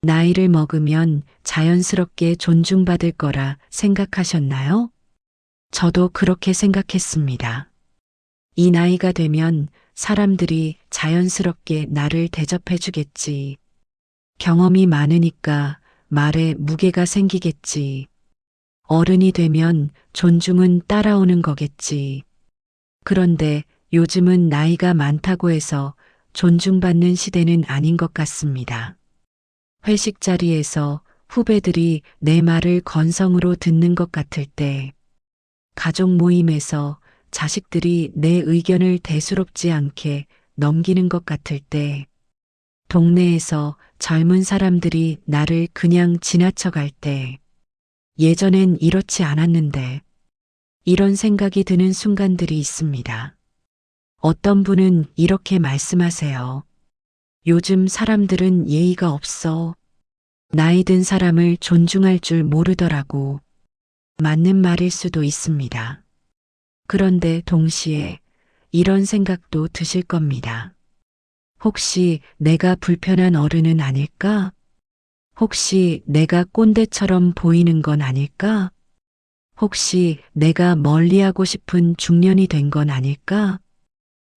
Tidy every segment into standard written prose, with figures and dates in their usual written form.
나이를 먹으면 자연스럽게 존중받을 거라 생각하셨나요? 저도 그렇게 생각했습니다. 이 나이가 되면 사람들이 자연스럽게 나를 대접해 주겠지. 경험이 많으니까 말에 무게가 생기겠지. 어른이 되면 존중은 따라오는 거겠지. 그런데 요즘은 나이가 많다고 해서 존중받는 시대는 아닌 것 같습니다. 회식 자리에서 후배들이 내 말을 건성으로 듣는 것 같을 때, 가족 모임에서 자식들이 내 의견을 대수롭지 않게 넘기는 것 같을 때, 동네에서 젊은 사람들이 나를 그냥 지나쳐 갈 때, 예전엔 이렇지 않았는데, 이런 생각이 드는 순간들이 있습니다. 어떤 분은 이렇게 말씀하세요. 요즘 사람들은 예의가 없어. 나이 든 사람을 존중할 줄 모르더라고. 맞는 말일 수도 있습니다. 그런데 동시에 이런 생각도 드실 겁니다. 혹시 내가 불편한 어른은 아닐까? 혹시 내가 꼰대처럼 보이는 건 아닐까? 혹시 내가 멀리하고 싶은 중년이 된 건 아닐까?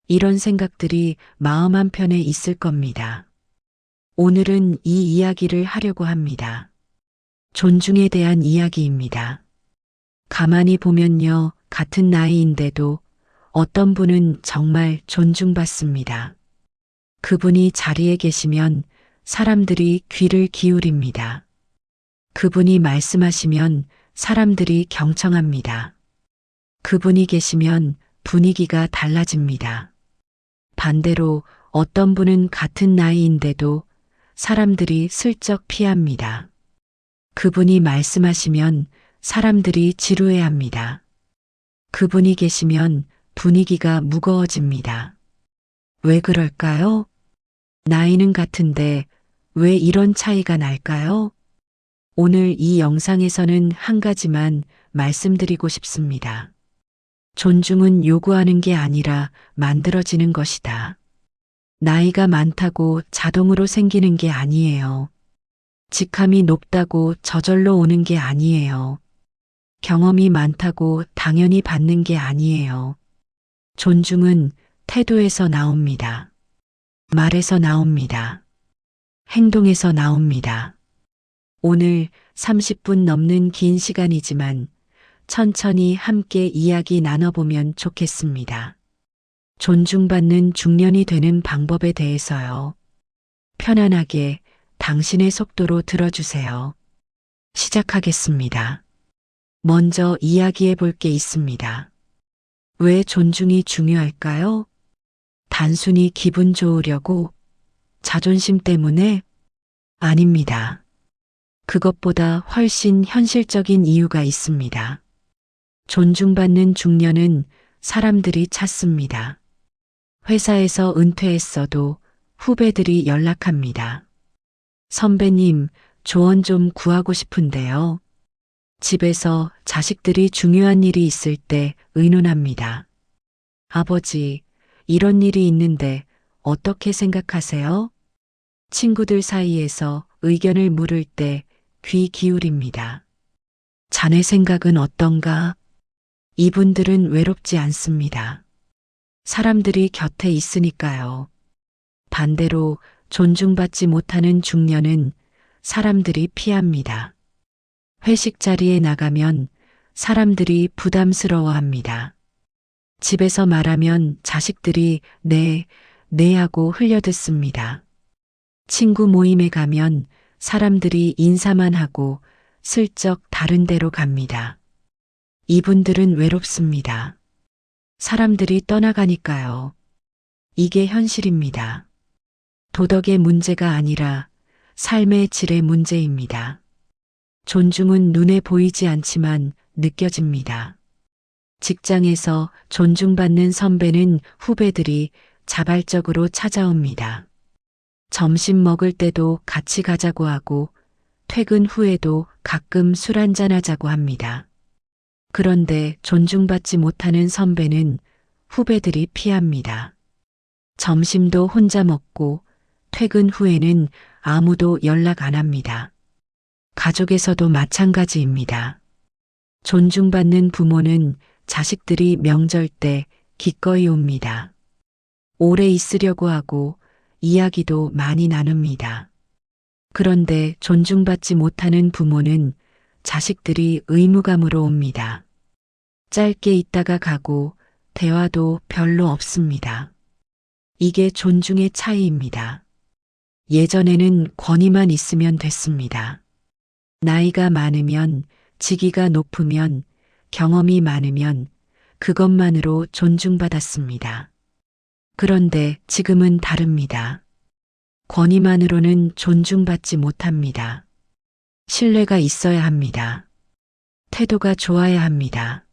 이런 생각들이 마음 한편에 있을 겁니다. 오늘은 이 이야기를 하려고 합니다. 존중에 대한 이야기입니다. 가만히 보면요, 같은 나이인데도 어떤 분은 정말 존중받습니다. 그분이 자리에 계시면 사람들이 귀를 기울입니다. 그분이 말씀하시면 사람들이 경청합니다. 그분이 계시면 분위기가 달라집니다. 반대로 어떤 분은 같은 나이인데도 사람들이 슬쩍 피합니다. 그분이 말씀하시면 사람들이 지루해합니다. 그분이 계시면 분위기가 무거워집니다. 왜 그럴까요? 나이는 같은데 왜 이런 차이가 날까요? 오늘 이 영상에서는 한 가지만 말씀드리고 싶습니다. 존중은 요구하는 게 아니라 만들어지는 것이다. 나이가 많다고 자동으로 생기는 게 아니에요. 직함이 높다고 저절로 오는 게 아니에요. 경험이 많다고 당연히 받는 게 아니에요. 존중은 태도에서 나옵니다. 말에서 나옵니다. 행동에서 나옵니다. 오늘 30분 넘는 긴 시간이지만 천천히 함께 이야기 나눠보면 좋겠습니다. 존중받는 중년이 되는 방법에 대해서요. 편안하게 당신의 속도로 들어주세요. 시작하겠습니다. 먼저 이야기해 볼 게 있습니다. 왜 존중이 중요할까요? 단순히 기분 좋으려고? 자존심 때문에? 아닙니다. 그것보다 훨씬 현실적인 이유가 있습니다. 존중받는 중년은 사람들이 찾습니다. 회사에서 은퇴했어도 후배들이 연락합니다. 선배님, 조언 좀 구하고 싶은데요. 집에서 자식들이 중요한 일이 있을 때 의논합니다. 아버지, 이런 일이 있는데 어떻게 생각하세요? 친구들 사이에서 의견을 물을 때 귀 기울입니다. 자네 생각은 어떤가? 이분들은 외롭지 않습니다. 사람들이 곁에 있으니까요. 반대로 존중받지 못하는 중년은 사람들이 피합니다. 회식 자리에 나가면 사람들이 부담스러워합니다. 집에서 말하면 자식들이 네, 네 하고 흘려듣습니다. 친구 모임에 가면 사람들이 인사만 하고 슬쩍 다른 데로 갑니다. 이분들은 외롭습니다. 사람들이 떠나가니까요. 이게 현실입니다. 도덕의 문제가 아니라 삶의 질의 문제입니다. 존중은 눈에 보이지 않지만 느껴집니다. 직장에서 존중받는 선배는 후배들이 자발적으로 찾아옵니다. 점심 먹을 때도 같이 가자고 하고 퇴근 후에도 가끔 술 한잔 하자고 합니다. 그런데 존중받지 못하는 선배는 후배들이 피합니다. 점심도 혼자 먹고 퇴근 후에는 아무도 연락 안 합니다. 가족에서도 마찬가지입니다. 존중받는 부모는 자식들이 명절 때 기꺼이 옵니다. 오래 있으려고 하고 이야기도 많이 나눕니다. 그런데 존중받지 못하는 부모는 자식들이 의무감으로 옵니다. 짧게 있다가 가고 대화도 별로 없습니다. 이게 존중의 차이입니다. 예전에는 권위만 있으면 됐습니다. 나이가 많으면, 직위가 높으면, 경험이 많으면 그것만으로 존중받았습니다. 그런데 지금은 다릅니다. 권위만으로는 존중받지 못합니다. 신뢰가 있어야 합니다. 태도가 좋아야 합니다.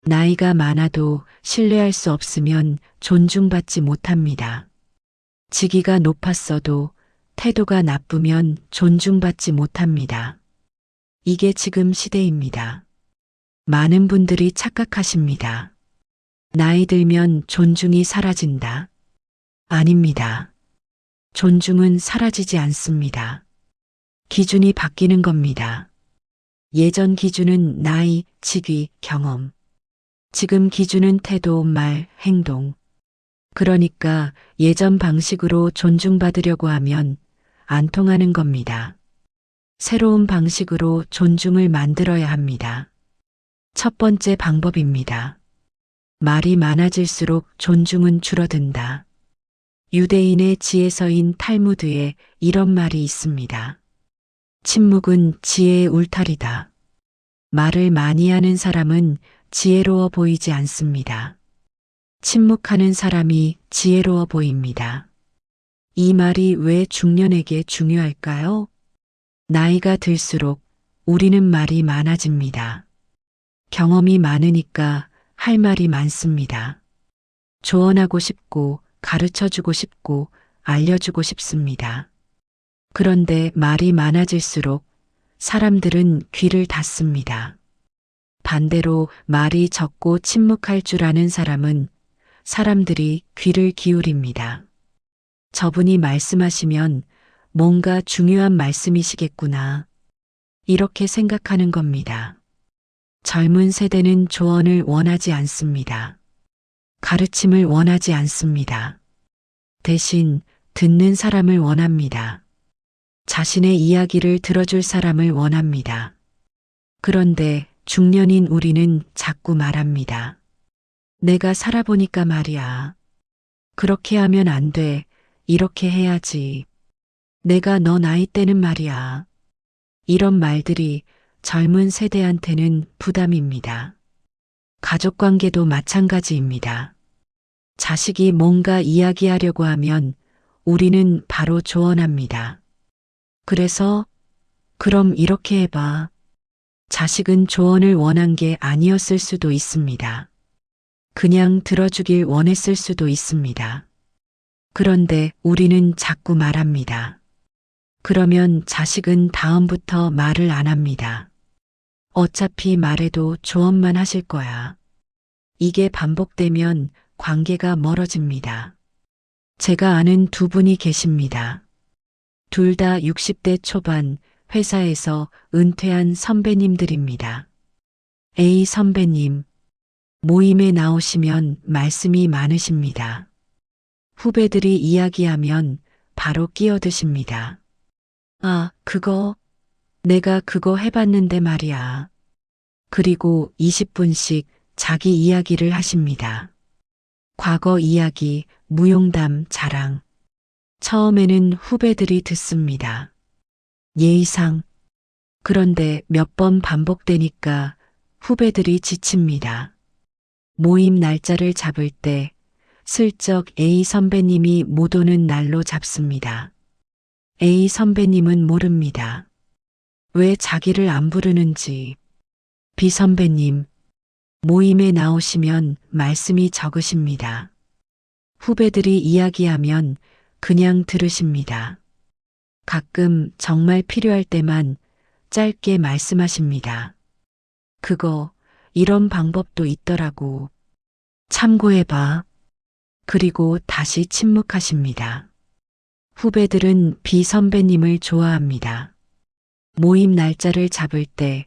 나이가 많아도 신뢰할 수 없으면 존중받지 못합니다. 직위가 높았어도 태도가 나쁘면 존중받지 못합니다. 이게 지금 시대입니다. 많은 분들이 착각하십니다. 나이 들면 존중이 사라진다. 아닙니다. 존중은 사라지지 않습니다. 기준이 바뀌는 겁니다. 예전 기준은 나이, 직위, 경험. 지금 기준은 태도, 말, 행동. 그러니까 예전 방식으로 존중받으려고 하면 안 통하는 겁니다. 새로운 방식으로 존중을 만들어야 합니다. 첫 번째 방법입니다. 말이 많아질수록 존중은 줄어든다. 유대인의 지혜서인 탈무드에 이런 말이 있습니다. 침묵은 지혜의 울타리다. 말을 많이 하는 사람은 지혜로워 보이지 않습니다. 침묵하는 사람이 지혜로워 보입니다. 이 말이 왜 중년에게 중요할까요? 나이가 들수록 우리는 말이 많아집니다. 경험이 많으니까 할 말이 많습니다. 조언하고 싶고 가르쳐주고 싶고 알려주고 싶습니다. 그런데 말이 많아질수록 사람들은 귀를 닫습니다. 반대로 말이 적고 침묵할 줄 아는 사람은 사람들이 귀를 기울입니다. 저분이 말씀하시면 뭔가 중요한 말씀이시겠구나. 이렇게 생각하는 겁니다. 젊은 세대는 조언을 원하지 않습니다. 가르침을 원하지 않습니다. 대신 듣는 사람을 원합니다. 자신의 이야기를 들어줄 사람을 원합니다. 그런데 중년인 우리는 자꾸 말합니다. 내가 살아보니까 말이야. 그렇게 하면 안 돼. 이렇게 해야지. 내가 너 나이 때는 말이야. 이런 말들이 젊은 세대한테는 부담입니다. 가족 관계도 마찬가지입니다. 자식이 뭔가 이야기하려고 하면 우리는 바로 조언합니다. 그래서 그럼 이렇게 해봐. 자식은 조언을 원한 게 아니었을 수도 있습니다. 그냥 들어주길 원했을 수도 있습니다. 그런데 우리는 자꾸 말합니다. 그러면 자식은 다음부터 말을 안 합니다. 어차피 말해도 조언만 하실 거야. 이게 반복되면 관계가 멀어집니다. 제가 아는 두 분이 계십니다. 둘 다 60대 초반 회사에서 은퇴한 선배님들입니다. A 선배님, 모임에 나오시면 말씀이 많으십니다. 후배들이 이야기하면 바로 끼어드십니다. 아, 내가 그거 해봤는데 말이야. 그리고 20분씩 자기 이야기를 하십니다. 과거 이야기, 무용담, 자랑. 처음에는 후배들이 듣습니다. 예의상. 그런데 몇 번 반복되니까 후배들이 지칩니다. 모임 날짜를 잡을 때 슬쩍 A 선배님이 못 오는 날로 잡습니다. A 선배님은 모릅니다. 왜 자기를 안 부르는지. B 선배님, 모임에 나오시면 말씀이 적으십니다. 후배들이 이야기하면 그냥 들으십니다. 가끔 정말 필요할 때만 짧게 말씀하십니다. 이런 방법도 있더라고. 참고해봐. 그리고 다시 침묵하십니다. 후배들은 B 선배님을 좋아합니다. 모임 날짜를 잡을 때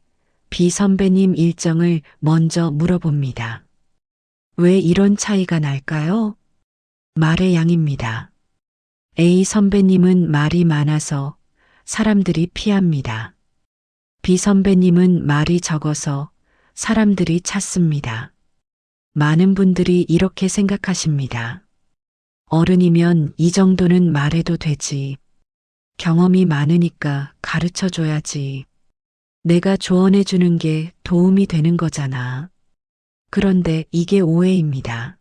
B 선배님 일정을 먼저 물어봅니다. 왜 이런 차이가 날까요? 말의 양입니다. A 선배님은 말이 많아서 사람들이 피합니다. B 선배님은 말이 적어서 사람들이 찾습니다. 많은 분들이 이렇게 생각하십니다. 어른이면 이 정도는 말해도 되지. 경험이 많으니까 가르쳐 줘야지. 내가 조언해 주는 게 도움이 되는 거잖아. 그런데 이게 오해입니다.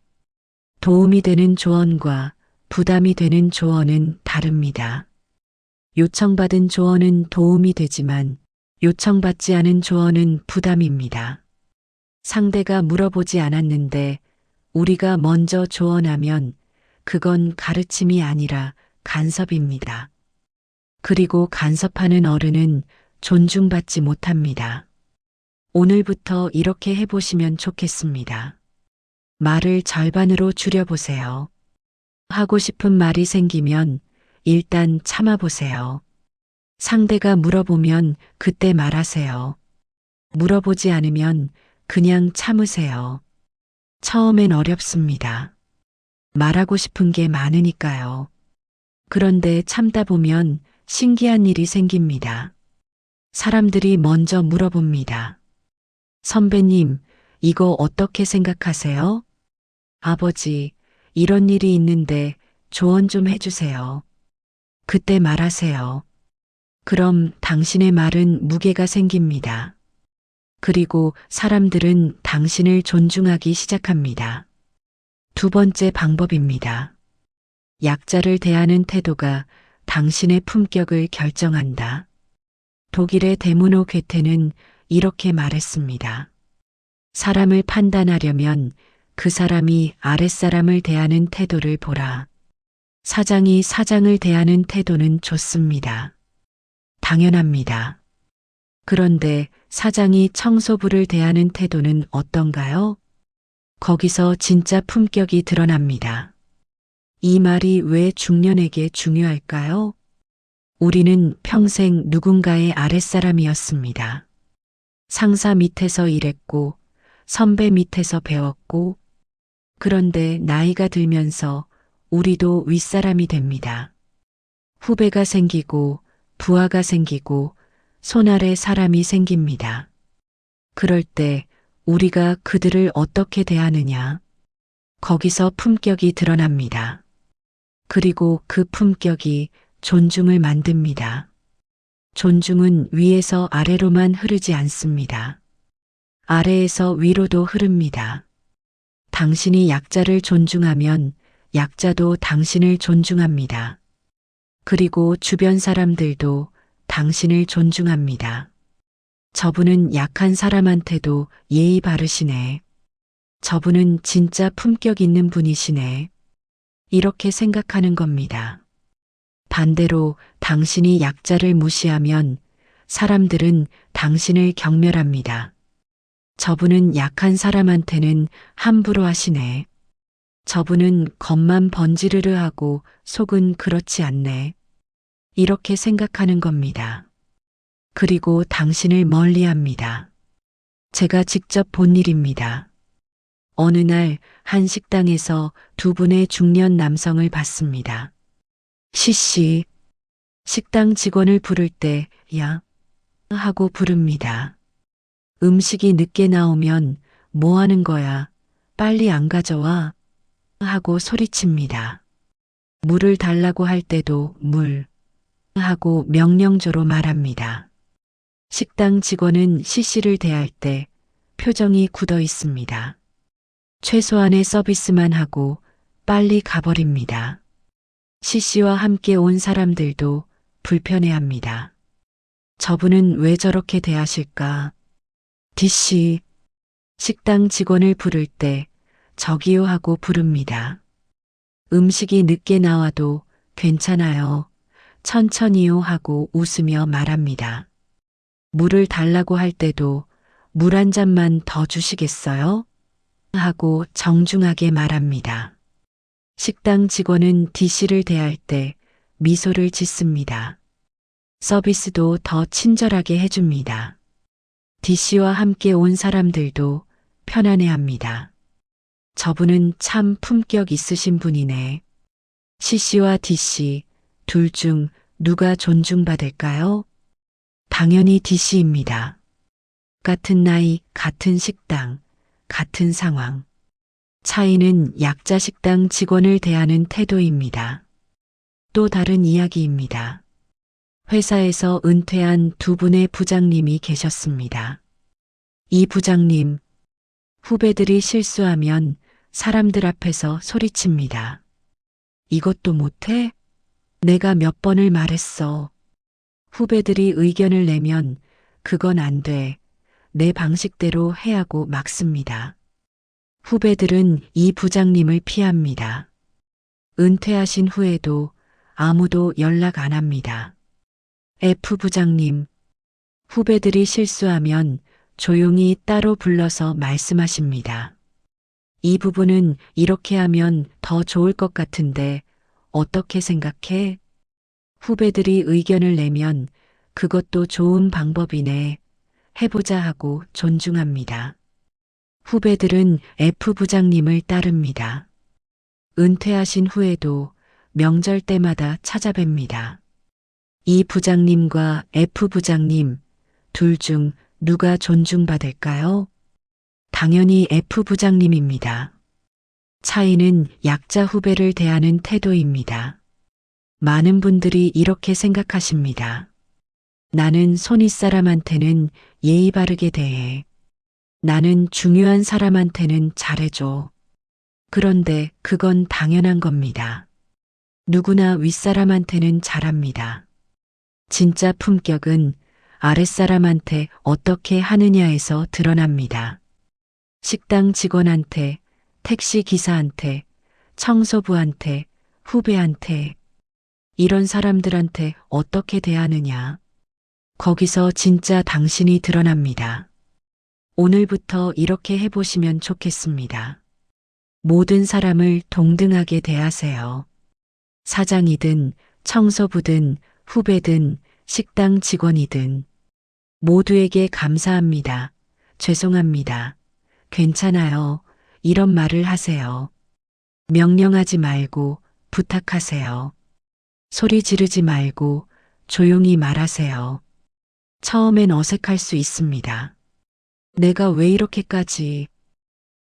도움이 되는 조언과 부담이 되는 조언은 다릅니다. 요청받은 조언은 도움이 되지만 요청받지 않은 조언은 부담입니다. 상대가 물어보지 않았는데 우리가 먼저 조언하면 그건 가르침이 아니라 간섭입니다. 그리고 간섭하는 어른은 존중받지 못합니다. 오늘부터 이렇게 해보시면 좋겠습니다. 말을 절반으로 줄여보세요. 하고 싶은 말이 생기면 일단 참아보세요. 상대가 물어보면 그때 말하세요. 물어보지 않으면 그냥 참으세요. 처음엔 어렵습니다. 말하고 싶은 게 많으니까요. 그런데 참다 보면 신기한 일이 생깁니다. 사람들이 먼저 물어봅니다. 선배님, 이거 어떻게 생각하세요? 아버지, 이런 일이 있는데 조언 좀 해주세요. 그때 말하세요. 그럼 당신의 말은 무게가 생깁니다. 그리고 사람들은 당신을 존중하기 시작합니다. 두 번째 방법입니다. 약자를 대하는 태도가 당신의 품격을 결정한다. 독일의 데모노 괴테는 이렇게 말했습니다. 사람을 판단하려면 그 사람이 아랫사람을 대하는 태도를 보라. 사장이 사장을 대하는 태도는 좋습니다. 당연합니다. 그런데 사장이 청소부를 대하는 태도는 어떤가요? 거기서 진짜 품격이 드러납니다. 이 말이 왜 중년에게 중요할까요? 우리는 평생 누군가의 아랫사람이었습니다. 상사 밑에서 일했고, 선배 밑에서 배웠고, 그런데 나이가 들면서 우리도 윗사람이 됩니다. 후배가 생기고, 부하가 생기고, 손 아래 사람이 생깁니다. 그럴 때 우리가 그들을 어떻게 대하느냐? 거기서 품격이 드러납니다. 그리고 그 품격이 존중을 만듭니다. 존중은 위에서 아래로만 흐르지 않습니다. 아래에서 위로도 흐릅니다. 당신이 약자를 존중하면 약자도 당신을 존중합니다. 그리고 주변 사람들도 당신을 존중합니다. 저분은 약한 사람한테도 예의 바르시네. 저분은 진짜 품격 있는 분이시네. 이렇게 생각하는 겁니다. 반대로 당신이 약자를 무시하면 사람들은 당신을 경멸합니다. 저분은 약한 사람한테는 함부로 하시네. 저분은 겉만 번지르르 하고 속은 그렇지 않네. 이렇게 생각하는 겁니다. 그리고 당신을 멀리합니다. 제가 직접 본 일입니다. 어느 날 한 식당에서 두 분의 중년 남성을 봤습니다. 시시, 식당 직원을 부를 때 야 하고 부릅니다. 음식이 늦게 나오면 뭐 하는 거야? 빨리 안 가져와? 하고 소리칩니다. 물을 달라고 할 때도 물 하고 명령조로 말합니다. 식당 직원은 시시를 대할 때 표정이 굳어 있습니다. 최소한의 서비스만 하고 빨리 가버립니다. 시시와 함께 온 사람들도 불편해합니다. 저분은 왜 저렇게 대하실까? 디씨, 식당 직원을 부를 때 저기요 하고 부릅니다. 음식이 늦게 나와도 괜찮아요. 천천히요 하고 웃으며 말합니다. 물을 달라고 할 때도 물 한 잔만 더 주시겠어요? 하고 정중하게 말합니다. 식당 직원은 D씨를 대할 때 미소를 짓습니다. 서비스도 더 친절하게 해줍니다. D씨와 함께 온 사람들도 편안해합니다. 저분은 참 품격 있으신 분이네. C씨와 D씨 둘 중 누가 존중받을까요? 당연히 D씨입니다. 같은 나이, 같은 식당, 같은 상황. 차이는 약자 식당 직원을 대하는 태도입니다. 또 다른 이야기입니다. 회사에서 은퇴한 두 분의 부장님이 계셨습니다. 이 부장님, 후배들이 실수하면 사람들 앞에서 소리칩니다. 이것도 못해? 내가 몇 번을 말했어. 후배들이 의견을 내면 그건 안 돼. 내 방식대로 해야고 막습니다. 후배들은 이 부장님을 피합니다. 은퇴하신 후에도 아무도 연락 안 합니다. F 부장님, 후배들이 실수하면 조용히 따로 불러서 말씀하십니다. 이 부분은 이렇게 하면 더 좋을 것 같은데 어떻게 생각해? 후배들이 의견을 내면 그것도 좋은 방법이네. 해보자 하고 존중합니다. 후배들은 F 부장님을 따릅니다. 은퇴하신 후에도 명절 때마다 찾아뵙니다. 이 부장님과 F 부장님 둘 중 누가 존중받을까요? 당연히 F 부장님입니다. 차이는 약자 후배를 대하는 태도입니다. 많은 분들이 이렇게 생각하십니다. 나는 손윗사람한테는 예의 바르게 대해. 나는 중요한 사람한테는 잘해줘. 그런데 그건 당연한 겁니다. 누구나 윗사람한테는 잘합니다. 진짜 품격은 아랫사람한테 어떻게 하느냐에서 드러납니다. 식당 직원한테, 택시 기사한테, 청소부한테, 후배한테, 이런 사람들한테 어떻게 대하느냐. 거기서 진짜 당신이 드러납니다. 오늘부터 이렇게 해보시면 좋겠습니다. 모든 사람을 동등하게 대하세요. 사장이든 청소부든 후배든 식당 직원이든 모두에게 감사합니다. 죄송합니다. 괜찮아요. 이런 말을 하세요. 명령하지 말고 부탁하세요. 소리 지르지 말고 조용히 말하세요. 처음엔 어색할 수 있습니다. 내가 왜 이렇게까지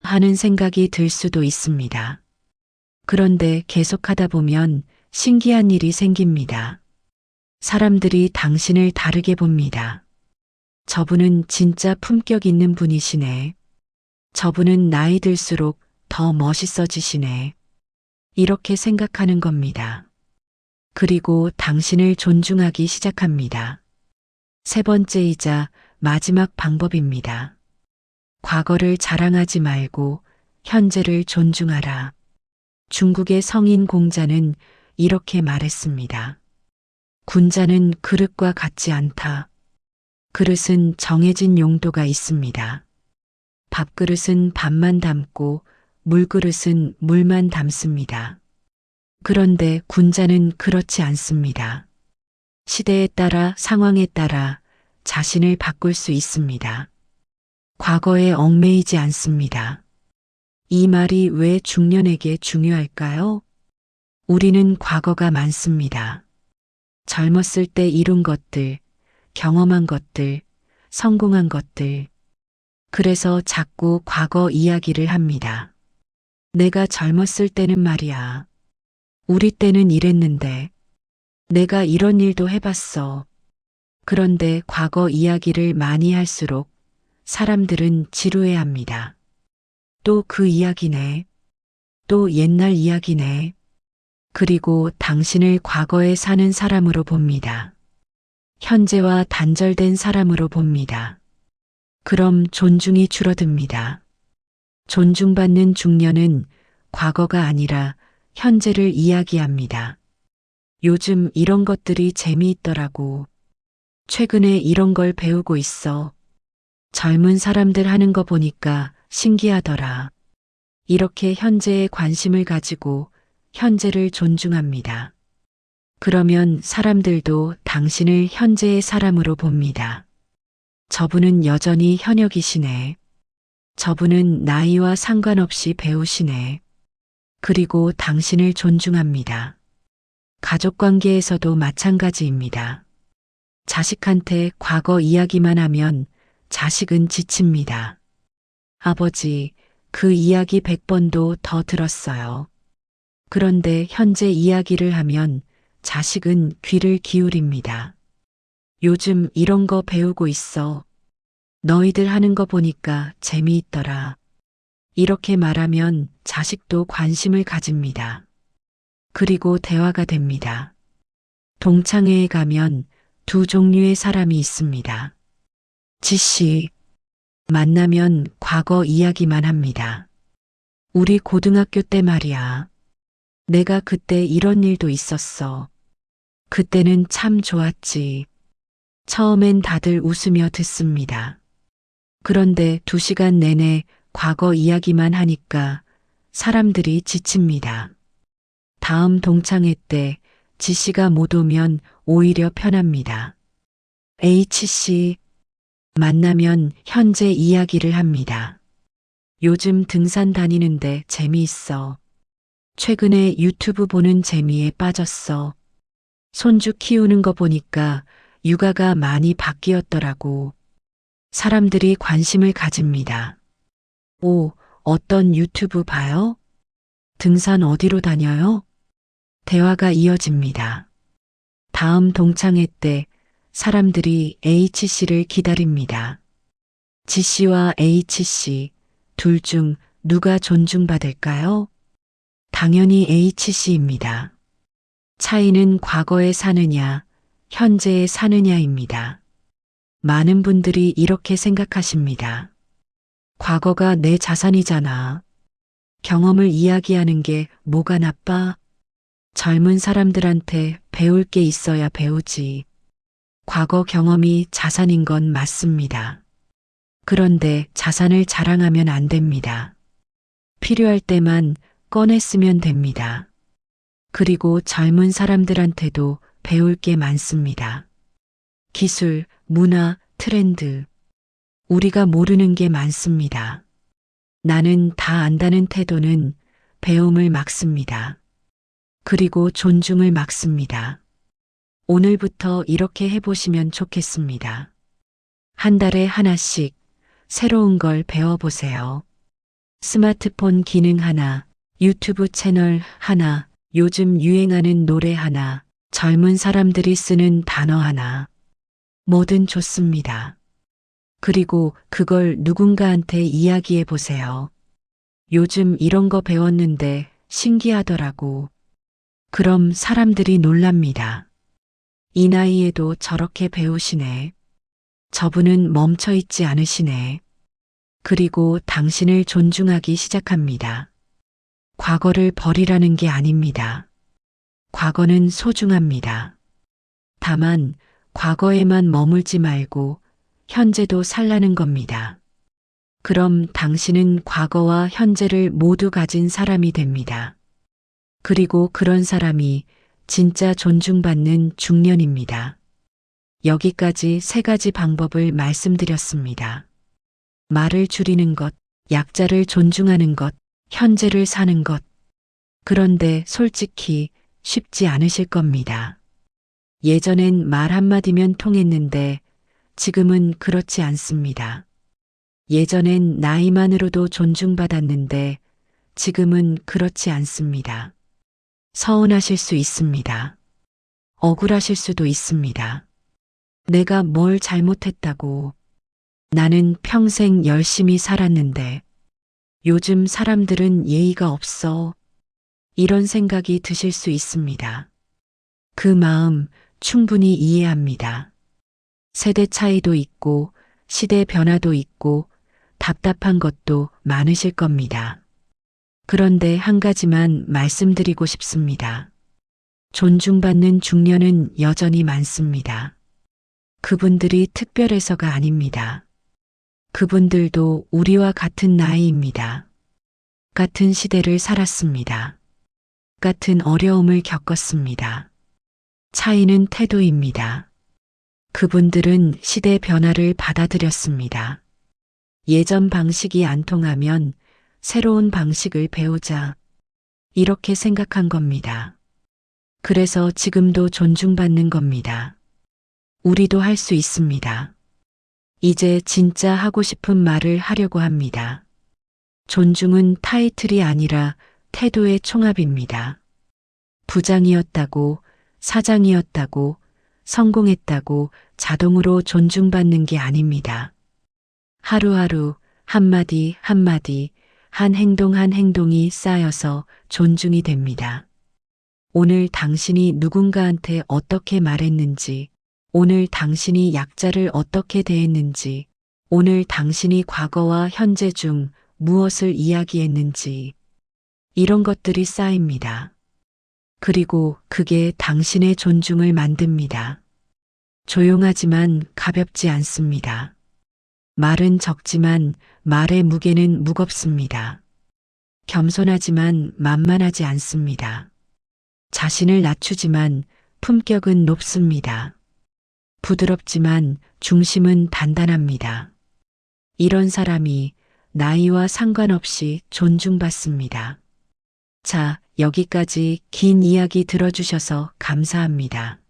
하는 생각이 들 수도 있습니다. 그런데 계속하다 보면 신기한 일이 생깁니다. 사람들이 당신을 다르게 봅니다. 저분은 진짜 품격 있는 분이시네. 저분은 나이 들수록 더 멋있어지시네. 이렇게 생각하는 겁니다. 그리고 당신을 존중하기 시작합니다. 세 번째이자 마지막 방법입니다. 과거를 자랑하지 말고 현재를 존중하라. 중국의 성인 공자는 이렇게 말했습니다. 군자는 그릇과 같지 않다. 그릇은 정해진 용도가 있습니다. 밥그릇은 밥만 담고 물그릇은 물만 담습니다. 그런데 군자는 그렇지 않습니다. 시대에 따라 상황에 따라 자신을 바꿀 수 있습니다. 과거에 얽매이지 않습니다. 이 말이 왜 중년에게 중요할까요? 우리는 과거가 많습니다. 젊었을 때 이룬 것들, 경험한 것들, 성공한 것들. 그래서 자꾸 과거 이야기를 합니다. 내가 젊었을 때는 말이야. 우리 때는 이랬는데. 내가 이런 일도 해봤어. 그런데 과거 이야기를 많이 할수록 사람들은 지루해합니다. 또 그 이야기네. 또 옛날 이야기네. 그리고 당신을 과거에 사는 사람으로 봅니다. 현재와 단절된 사람으로 봅니다. 그럼 존중이 줄어듭니다. 존중받는 중년은 과거가 아니라 현재를 이야기합니다. 요즘 이런 것들이 재미있더라고. 최근에 이런 걸 배우고 있어. 젊은 사람들 하는 거 보니까 신기하더라. 이렇게 현재에 관심을 가지고 현재를 존중합니다. 그러면 사람들도 당신을 현재의 사람으로 봅니다. 저분은 여전히 현역이시네. 저분은 나이와 상관없이 배우시네. 그리고 당신을 존중합니다. 가족 관계에서도 마찬가지입니다. 자식한테 과거 이야기만 하면 자식은 지칩니다. 아버지, 그 이야기 100번도 더 들었어요. 그런데 현재 이야기를 하면 자식은 귀를 기울입니다. 요즘 이런 거 배우고 있어. 너희들 하는 거 보니까 재미있더라. 이렇게 말하면 자식도 관심을 가집니다. 그리고 대화가 됩니다. 동창회에 가면 두 종류의 사람이 있습니다. 지씨, 만나면 과거 이야기만 합니다. 우리 고등학교 때 말이야. 내가 그때 이런 일도 있었어. 그때는 참 좋았지. 처음엔 다들 웃으며 듣습니다. 그런데 2시간 내내 과거 이야기만 하니까 사람들이 지칩니다. 다음 동창회 때 지씨가 못 오면 오히려 편합니다. H씨, 만나면 현재 이야기를 합니다. 요즘 등산 다니는데 재미있어. 최근에 유튜브 보는 재미에 빠졌어. 손주 키우는 거 보니까 육아가 많이 바뀌었더라고. 사람들이 관심을 가집니다. 오, 어떤 유튜브 봐요? 등산 어디로 다녀요? 대화가 이어집니다. 다음 동창회 때 사람들이 H씨를 기다립니다. G씨와 H씨, 둘 중 누가 존중받을까요? 당연히 H씨입니다. 차이는 과거에 사느냐, 현재에 사느냐입니다. 많은 분들이 이렇게 생각하십니다. 과거가 내 자산이잖아. 경험을 이야기하는 게 뭐가 나빠? 젊은 사람들한테 배울 게 있어야 배우지. 과거 경험이 자산인 건 맞습니다. 그런데 자산을 자랑하면 안 됩니다. 필요할 때만 꺼내 쓰면 됩니다. 그리고 젊은 사람들한테도 배울 게 많습니다. 기술, 문화, 트렌드. 우리가 모르는 게 많습니다. 나는 다 안다는 태도는 배움을 막습니다. 그리고 존중을 막습니다. 오늘부터 이렇게 해보시면 좋겠습니다. 한 달에 하나씩 새로운 걸 배워보세요. 스마트폰 기능 하나, 유튜브 채널 하나, 요즘 유행하는 노래 하나, 젊은 사람들이 쓰는 단어 하나. 뭐든 좋습니다. 그리고 그걸 누군가한테 이야기해 보세요. 요즘 이런 거 배웠는데 신기하더라고. 그럼 사람들이 놀랍니다. 이 나이에도 저렇게 배우시네. 저분은 멈춰 있지 않으시네. 그리고 당신을 존중하기 시작합니다. 과거를 버리라는 게 아닙니다. 과거는 소중합니다. 다만 과거에만 머물지 말고 현재도 살라는 겁니다. 그럼 당신은 과거와 현재를 모두 가진 사람이 됩니다. 그리고 그런 사람이 진짜 존중받는 중년입니다. 여기까지 3가지 방법을 말씀드렸습니다. 말을 줄이는 것, 약자를 존중하는 것, 현재를 사는 것. 그런데 솔직히 쉽지 않으실 겁니다. 예전엔 말 한마디면 통했는데 지금은 그렇지 않습니다. 예전엔 나이만으로도 존중받았는데 지금은 그렇지 않습니다. 서운하실 수 있습니다. 억울하실 수도 있습니다. 내가 뭘 잘못했다고. 나는 평생 열심히 살았는데 요즘 사람들은 예의가 없어. 이런 생각이 드실 수 있습니다. 그 마음 충분히 이해합니다. 세대 차이도 있고 시대 변화도 있고 답답한 것도 많으실 겁니다. 그런데 한 가지만 말씀드리고 싶습니다. 존중받는 중년은 여전히 많습니다. 그분들이 특별해서가 아닙니다. 그분들도 우리와 같은 나이입니다. 같은 시대를 살았습니다. 같은 어려움을 겪었습니다. 차이는 태도입니다. 그분들은 시대 변화를 받아들였습니다. 예전 방식이 안 통하면 새로운 방식을 배우자. 이렇게 생각한 겁니다. 그래서 지금도 존중받는 겁니다. 우리도 할 수 있습니다. 이제 진짜 하고 싶은 말을 하려고 합니다. 존중은 타이틀이 아니라 태도의 총합입니다. 부장이었다고, 사장이었다고, 성공했다고 자동으로 존중받는 게 아닙니다. 하루하루, 한마디, 한마디, 한 행동, 한 행동이 쌓여서 존중이 됩니다. 오늘 당신이 누군가한테 어떻게 말했는지, 오늘 당신이 약자를 어떻게 대했는지, 오늘 당신이 과거와 현재 중 무엇을 이야기했는지, 이런 것들이 쌓입니다. 그리고 그게 당신의 존중을 만듭니다. 조용하지만 가볍지 않습니다. 말은 적지만 말의 무게는 무겁습니다. 겸손하지만 만만하지 않습니다. 자신을 낮추지만 품격은 높습니다. 부드럽지만 중심은 단단합니다. 이런 사람이 나이와 상관없이 존중받습니다. 자, 여기까지 긴 이야기 들어주셔서 감사합니다.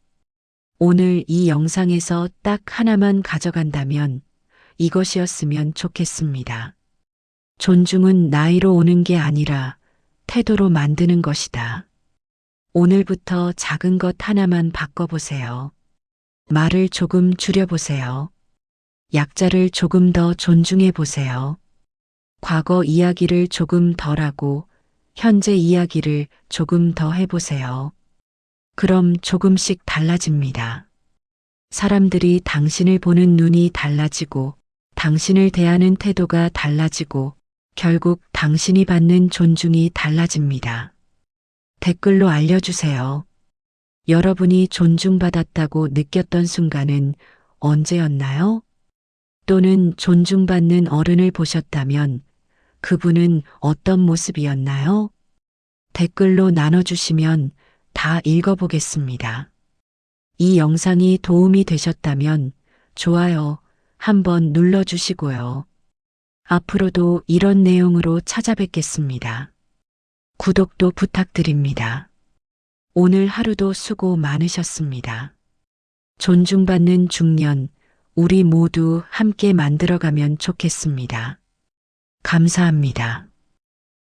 오늘 이 영상에서 딱 하나만 가져간다면 이것이었으면 좋겠습니다. 존중은 나이로 오는 게 아니라 태도로 만드는 것이다. 오늘부터 작은 것 하나만 바꿔보세요. 말을 조금 줄여보세요. 약자를 조금 더 존중해 보세요. 과거 이야기를 조금 덜 하고 현재 이야기를 조금 더 해보세요. 그럼 조금씩 달라집니다. 사람들이 당신을 보는 눈이 달라지고 당신을 대하는 태도가 달라지고 결국 당신이 받는 존중이 달라집니다. 댓글로 알려주세요. 여러분이 존중받았다고 느꼈던 순간은 언제였나요? 또는 존중받는 어른을 보셨다면 그분은 어떤 모습이었나요? 댓글로 나눠주시면 다 읽어보겠습니다. 이 영상이 도움이 되셨다면 좋아요 한번 눌러주시고요. 앞으로도 이런 내용으로 찾아뵙겠습니다. 구독도 부탁드립니다. 오늘 하루도 수고 많으셨습니다. 존중받는 중년, 우리 모두 함께 만들어가면 좋겠습니다. 감사합니다.